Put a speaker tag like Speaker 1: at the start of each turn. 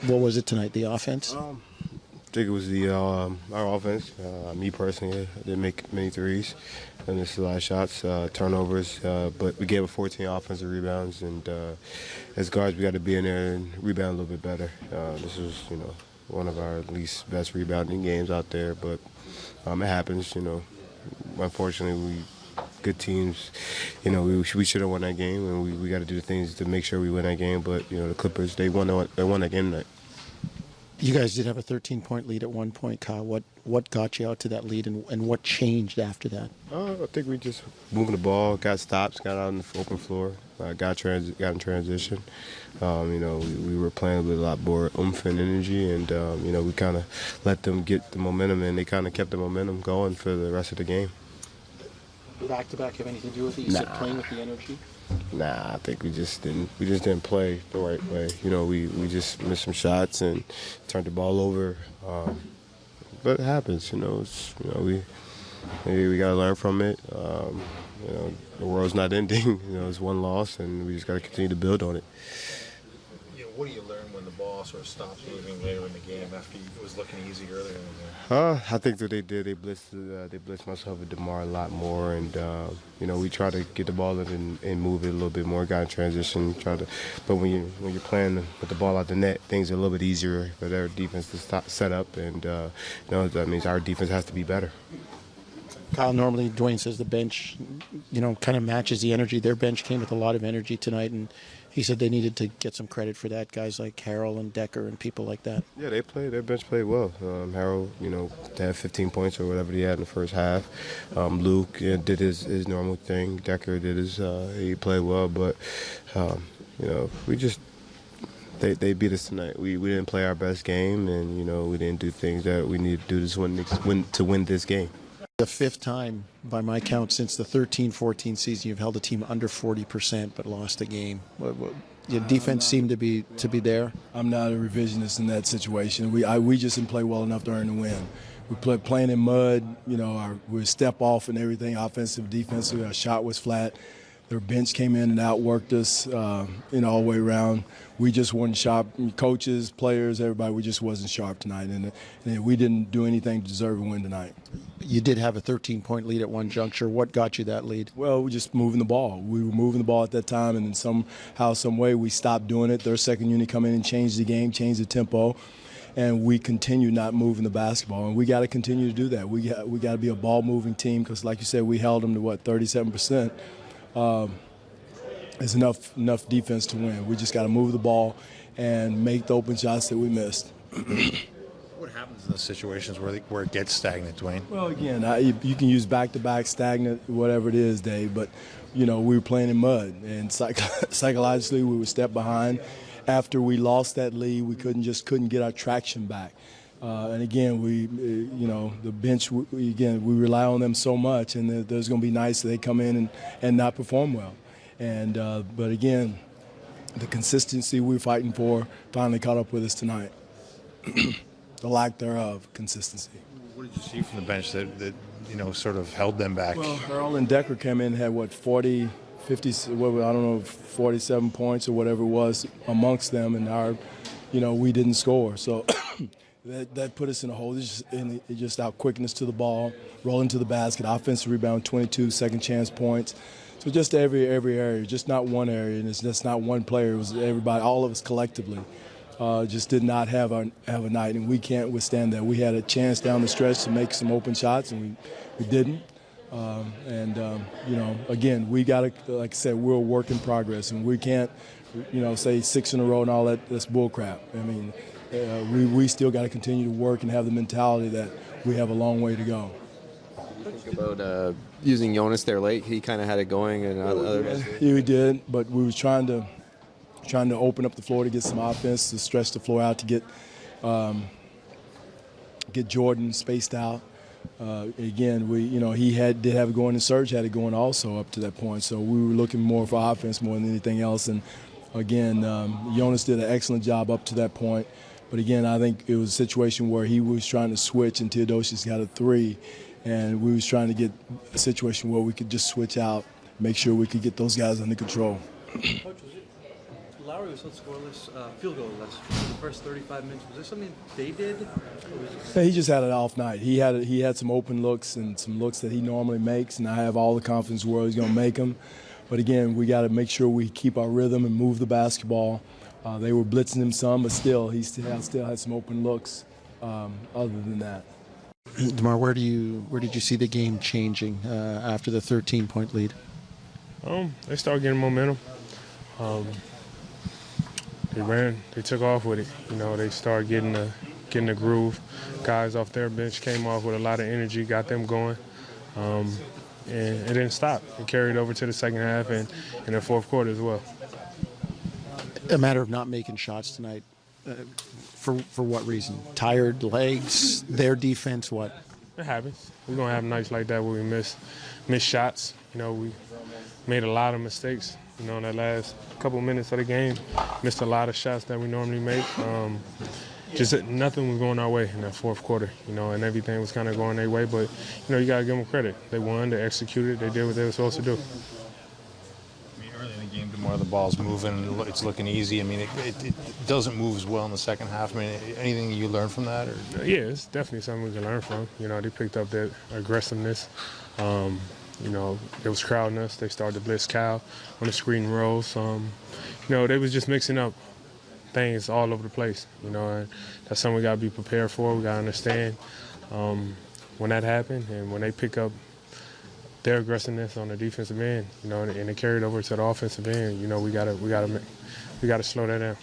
Speaker 1: What was it tonight? The offense?
Speaker 2: I think it was our offense. Me personally, I didn't make many threes, and this is a lot of shots, turnovers. But we gave up 14 offensive rebounds, and as guards, we got to be in there and rebound a little bit better. This was, one of our least best rebounding games out there, but it happens. Unfortunately, good teams. We should have won that game, and we got to do the things to make sure we win that game. But the Clippers, they won that game tonight.
Speaker 1: You guys did have a 13-point lead at one point, Kyle. What got you out to that lead, and what changed after that?
Speaker 2: I think we just moving the ball, got stops, got out on the open floor, got in transition. We were playing with a lot more oomph and energy, and we kind of let them get the momentum, and they kind of kept the momentum going for the rest of the game.
Speaker 1: Back-to-back have anything to do with it? You said playing with the energy?
Speaker 2: Nah, I think we just didn't play the right way. We just missed some shots and turned the ball over. But it happens. We got to learn from it. The world's not ending. It's one loss, and we just got to continue to build on it.
Speaker 3: What do you learn when the ball sort of stops moving later in the game after it was looking easy earlier in the game?
Speaker 2: I think that they did. They blitzed myself and DeMar a lot more, and we try to get the ball in and move it a little bit more. Got in transition, but when you're playing with the ball out the net, things are a little bit easier for their defense to set up, and that means our defense has to be better.
Speaker 1: Kyle, normally Dwane says the bench, kind of matches the energy. Their bench came with a lot of energy tonight, and he said they needed to get some credit for that. Guys like Harrell and Decker and people like that.
Speaker 2: Yeah, their bench played well. Harrell, they had 15 points or whatever he had in the first half. Luke did his normal thing. Decker did he played well, but they beat us tonight. We didn't play our best game, and we didn't do things that we need to do to win this game.
Speaker 1: The fifth time, by my count, since the 13-14 season, you've held a team under 40% but lost a game. Your defense seemed to be there.
Speaker 4: I'm not a revisionist in that situation. We just didn't play well enough to earn the win. We playing in mud. We step off and everything, offensive, defensive. Our shot was flat. Their bench came in and outworked us, all the way around. We just weren't sharp. Coaches, players, everybody, we just wasn't sharp tonight, and we didn't do anything to deserve a win tonight.
Speaker 1: You did have a 13-point lead at one juncture. What got you that lead?
Speaker 4: Well, we just moving the ball. We were moving the ball at that time, and then somehow, some way, we stopped doing it. Their second unit come in and changed the game, changed the tempo, and we continue not moving the basketball. And we got to continue to do that. We got to be a ball-moving team because, like you said, we held them to 37%. It's enough defense to win. We just got to move the ball and make the open shots that we missed.
Speaker 3: What happens in those situations where it gets stagnant, Dwane?
Speaker 4: Well, again, you can use back-to-back, stagnant, whatever it is, Dave, but, we were playing in mud, and psychologically we were step behind. After we lost that lead, we couldn't get our traction back. And again, the bench, we rely on them so much, and there's going to be nights that they come in and not perform well. And but again, the consistency we're fighting for finally caught up with us tonight. The lack thereof, consistency.
Speaker 3: What did you see from the bench that sort of held them back?
Speaker 4: Well, Harrell and Decker came in and had 40, 50, I don't know, 47 points or whatever it was amongst them, and we didn't score. So that put us in a hole. It's just our quickness to the ball, rolling to the basket, offensive rebound, 22 second chance points. So just every area, just not one area, and it's just not one player. It was everybody, all of us collectively, just did not have a night, and we can't withstand that. We had a chance down the stretch to make some open shots, and we didn't. Again, we got to, like I said, we're a work in progress, and we can't, say 6 in a row and all that. That's bull crap. I mean, we still got to continue to work and have the mentality that we have a long way to go.
Speaker 5: Think about using Jonas there late. He kind of had it going, and other guys.
Speaker 4: Yeah, we did, but we was trying to open up the floor to get some offense, to stretch the floor out, to get Jordan spaced out. Again, he did have it going, and Serge had it going also up to that point. So we were looking more for offense more than anything else. And again, Jonas did an excellent job up to that point. But again, I think it was a situation where he was trying to switch, and Theodosius got a three. And we was trying to get a situation where we could just switch out, make sure we could get those guys under control.
Speaker 1: Coach, was it
Speaker 6: Lowry was on scoreless, field goal-less for the first 35 minutes. Was there something they did?
Speaker 4: He just had an off night. He had some open looks and some looks that he normally makes, and I have all the confidence in the world he's going to make them. But again, we got to make sure we keep our rhythm and move the basketball. They were blitzing him some, but still, he still had some open looks. Other than that,
Speaker 1: DeMar, where did you see the game changing after the 13-point lead?
Speaker 7: They started getting momentum. They took off with it. You know, they started getting the groove. Guys off their bench came off with a lot of energy, got them going. And it didn't stop. It carried over to the second half and in the fourth quarter as well.
Speaker 1: A matter of not making shots tonight. For what reason? Tired legs, their defense, what?
Speaker 7: It happens. We're going to have nights like that where we miss shots. You know, we made a lot of mistakes, you know, in the last couple minutes of the game. Missed a lot of shots that we normally make. Just nothing was going our way in that fourth quarter, you know, and everything was kind of going their way. But, you know, you got to give them credit. They won, they executed, they did what they were supposed to do.
Speaker 3: I mean, early in the game, DeMar, the ball's moving, it's looking easy. I mean, it doesn't move as well in the second half. I mean, anything you learned from that? Or?
Speaker 7: Yeah, it's definitely something we can learn from. You know, they picked up their aggressiveness. You know, it was crowding us. They started to blitz Cal on the screen rolls. You know, they was just mixing up things all over the place. You know, and that's something we got to be prepared for. We got to understand when that happened and when they pick up their aggressiveness on the defensive end. You know, and it carried over to the offensive end. You know, we got to slow that down.